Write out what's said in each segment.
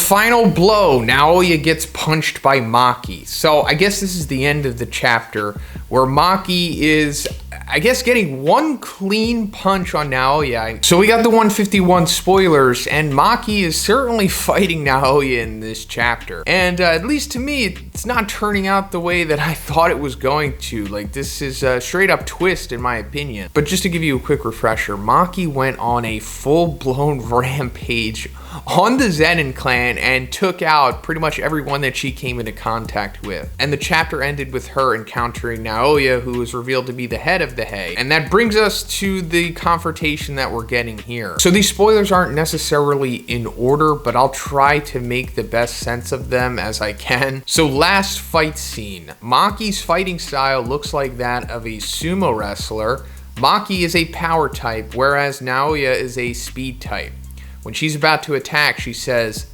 final blow, Naoya gets punched by Maki. So I guess this is the end of the chapter where Maki is, I guess, getting one clean punch on Naoya. So we got the 151 spoilers, and Maki is certainly fighting Naoya in this chapter. And at least to me, it's not turning out the way that I thought it was going to. Like, this is a straight up twist in my opinion. But just to give you a quick refresher, Maki went on a full-blown rampage on the Zenin clan and took out pretty much everyone that she came into contact with. And the chapter ended with her encountering Naoya, who was revealed to be the head of the Hay. And that brings us to the confrontation that we're getting here. So these spoilers aren't necessarily in order, but I'll try to make the best sense of them as I can. So last fight scene. Maki's fighting style looks like that of a sumo wrestler. Maki is a power type, whereas Naoya is a speed type. When she's about to attack, she says,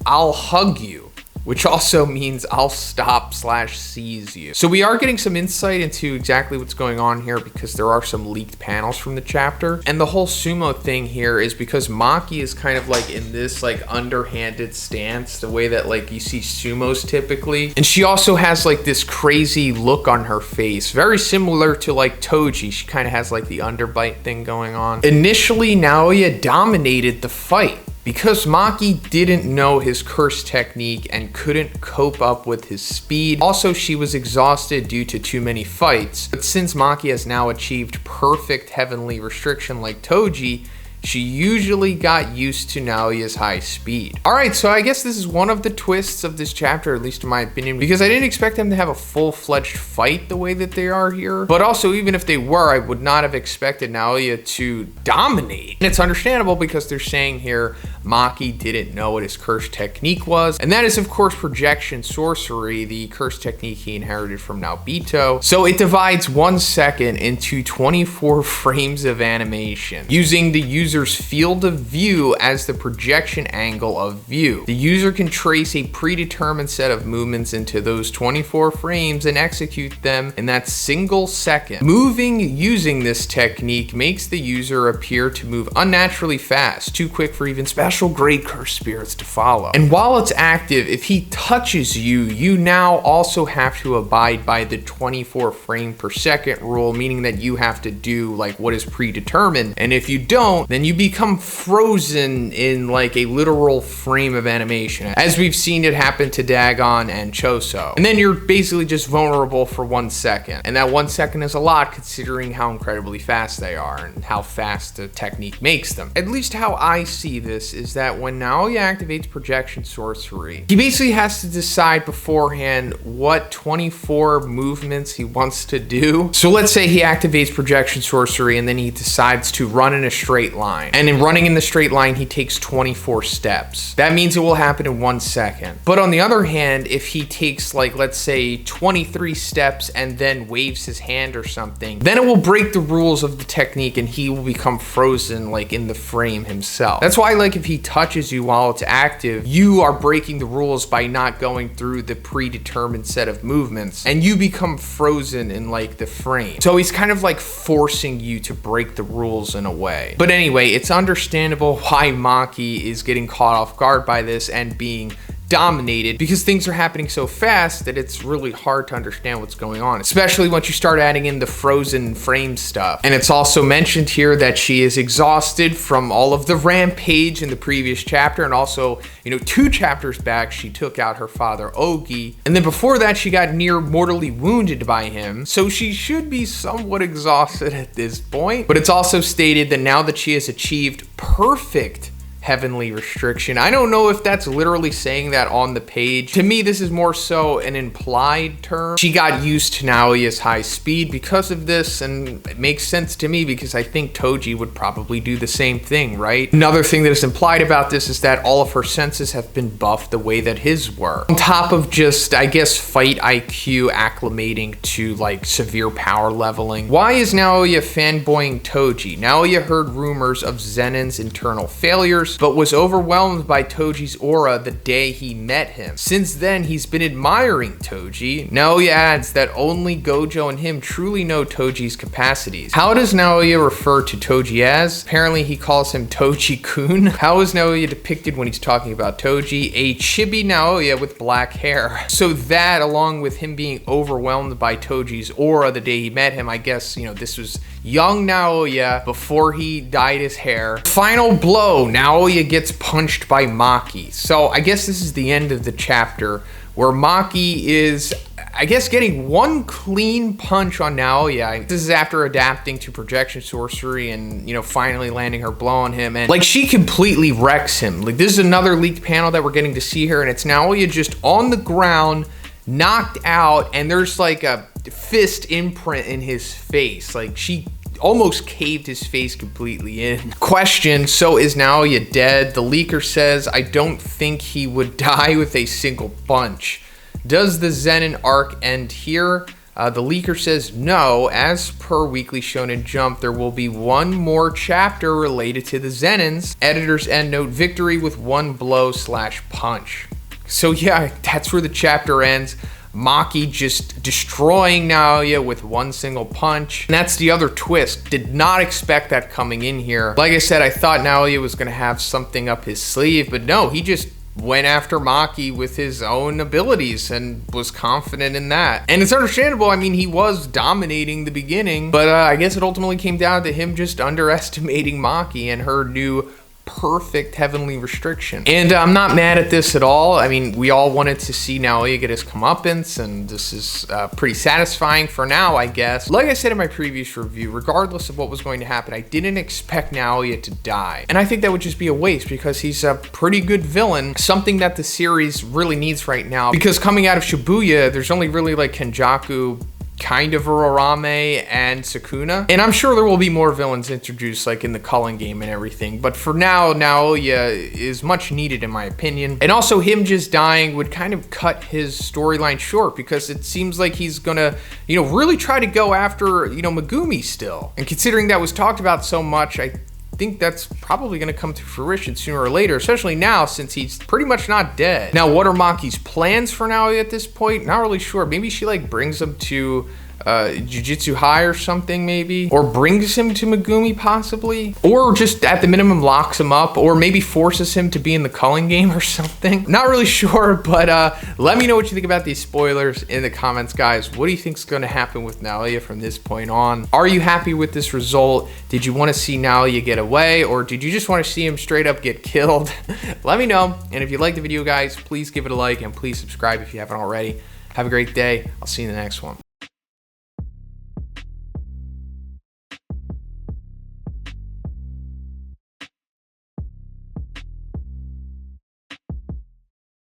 "I'll hug you," which also means I'll stop/seize you. So we are getting some insight into exactly what's going on here because there are some leaked panels from the chapter. And the whole sumo thing here is because Maki is kind of like in this like underhanded stance, the way that like you see sumos typically. And she also has like this crazy look on her face, very similar to like Toji. She kind of has like the underbite thing going on. Initially, Naoya dominated the fight, because Maki didn't know his curse technique and couldn't cope up with his speed. Also, she was exhausted due to too many fights. But since Maki has now achieved perfect heavenly restriction like Toji, she usually got used to Naoya's high speed. Alright, so I guess this is one of the twists of this chapter, at least in my opinion, because I didn't expect them to have a full-fledged fight the way that they are here. But also, even if they were, I would not have expected Naoya to dominate. And it's understandable because they're saying here, Maki didn't know what his curse technique was. And that is, of course, projection sorcery, the curse technique he inherited from Naobito. So it divides 1 second into 24 frames of animation, using the user's field of view as the projection angle of view. The user can trace a predetermined set of movements into those 24 frames and execute them in that single second. Moving using this technique makes the user appear to move unnaturally fast, too quick for even special grade curse spirits to follow. And while it's active, if he touches you, you now also have to abide by the 24 frame per second rule, meaning that you have to do like what is predetermined. And if you don't, then you become frozen in like a literal frame of animation, as we've seen it happen to Dagon and Choso. And then you're basically just vulnerable for 1 second. And that 1 second is a lot considering how incredibly fast they are and how fast the technique makes them. At least how I see this is that when Naoya activates projection sorcery, he basically has to decide beforehand what 24 movements he wants to do. So let's say he activates projection sorcery and then he decides to run in a straight line. And in running in the straight line, he takes 24 steps. That means it will happen in 1 second. But on the other hand, if he takes like, let's say 23 steps and then waves his hand or something, then it will break the rules of the technique and he will become frozen like in the frame himself. That's why like if he touches you while it's active, you are breaking the rules by not going through the predetermined set of movements and you become frozen in like the frame. So he's kind of like forcing you to break the rules in a way. But anyway, it's understandable why Maki is getting caught off guard by this and being dominated, because things are happening so fast that it's really hard to understand what's going on, especially once you start adding in the frozen frame stuff. And it's also mentioned here that she is exhausted from all of the rampage in the previous chapter, and also, you know, 2 chapters back she took out her father Ogi, and then before that she got near mortally wounded by him, so she should be somewhat exhausted at this point. But it's also stated that now that she has achieved perfect heavenly restriction. I don't know if that's literally saying that on the page. To me, this is more so an implied term. She got used to Naoya's high speed because of this, and it makes sense to me because I think Toji would probably do the same thing, right? Another thing that is implied about this is that all of her senses have been buffed the way that his were. On top of just, I guess, fight IQ acclimating to like severe power leveling. Why is Naoya fanboying Toji? Naoya heard rumors of Zenin's internal failures first, but was overwhelmed by Toji's aura the day he met him. Since then, he's been admiring Toji. Naoya adds that only Gojo and him truly know Toji's capacities. How does Naoya refer to Toji as? Apparently he calls him Toji-kun. How is Naoya depicted when he's talking about Toji? A chibi Naoya with black hair. So that, along with him being overwhelmed by Toji's aura the day he met him, I guess, you know, this was young Naoya before he dyed his hair. Final blow, Naoya gets punched by Maki. So I guess this is the end of the chapter where Maki is, I guess, getting one clean punch on Naoya. This is after adapting to projection sorcery and, you know, finally landing her blow on him. And, like, she completely wrecks him. Like, this is another leaked panel that we're getting to see here, and it's Naoya just on the ground, knocked out, and there's, like, a fist imprint in his face. Like, she almost caved his face completely in. Question, so is Naoya dead? The leaker says, I don't think he would die with a single punch. Does the Zenin arc end here? The leaker says no. As per Weekly Shonen Jump, there will be one more chapter related to the Zenins. Editor's endnote, victory with one blow / punch. So yeah, that's where the chapter ends. Maki just destroying Naoya with one single punch. And that's the other twist. Did not expect that coming in here. Like I said, I thought Naoya was going to have something up his sleeve, but no, he just went after Maki with his own abilities and was confident in that. And it's understandable. I mean, he was dominating the beginning, but I guess it ultimately came down to him just underestimating Maki and her new perfect heavenly restriction. And I'm not mad at this at all. I mean, we all wanted to see Naoya get his comeuppance, and this is pretty satisfying for now, I guess. Like I said in my previous review, regardless of what was going to happen, I didn't expect Naoya to die. And I think that would just be a waste because he's a pretty good villain, something that the series really needs right now. Because coming out of Shibuya, there's only really like Kenjaku, kind of Urarame, and Sukuna. And I'm sure there will be more villains introduced like in the Culling game and everything. But for now, Naoya is much needed in my opinion. And also him just dying would kind of cut his storyline short because it seems like he's gonna, you know, really try to go after, you know, Megumi still. And considering that was talked about so much, I think that's probably going to come to fruition sooner or later, especially now since he's pretty much not dead. Now, what are Maki's plans for Naoya at this point? Not really sure. Maybe she like brings him to Jujutsu High or something maybe, or brings him to Megumi possibly, or just at the minimum locks him up, or maybe forces him to be in the Culling game or something. Not really sure, but let me know what you think about these spoilers in the comments, guys. What do you think is going to happen with Naoya from this point on? Are you happy with this result? Did you want to see Naoya get away, or did you just want to see him straight up get killed? Let me know. And if you liked the video, guys, please give it a like and please subscribe if you haven't already. Have a great day. I'll see you in the next one.